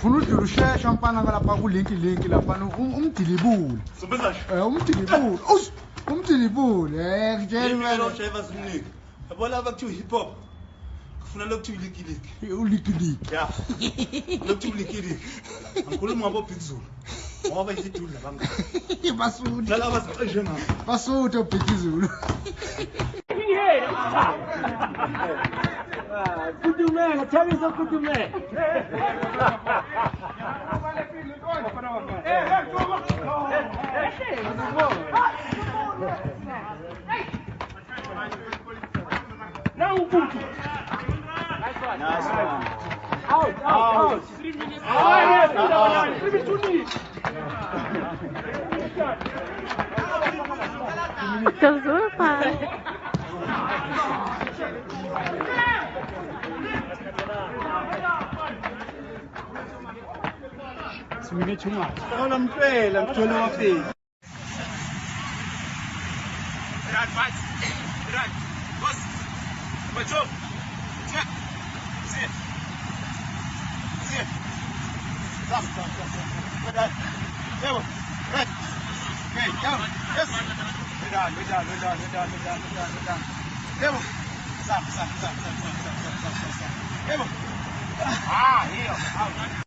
ufuna ushesha mfana ngalapha ku-link lapha umdilibule umdilibule umdilibule ngitshela yabona abakuthiwa hip hop kufuna lokuthiwa ilikiliki ulikiliki ya lokuthiwa ilikiliki angikhulumi ngabo Big Zulu ngoba isidudla bangaka basuthe lala abasiqeshe ngabo basuthe uBig Zulu Kutumela, chavisa kutumela. Now Ubuntu. Nice one. Out. 3 minutes. Out. 3 minutes. Simile chunga. Ona mpela ngithola wafika. Right. Boss. Macho. Check. Sit. Stop. Right. Okay, down. Yes. We're down. Level. Stop. Level. Here. Out.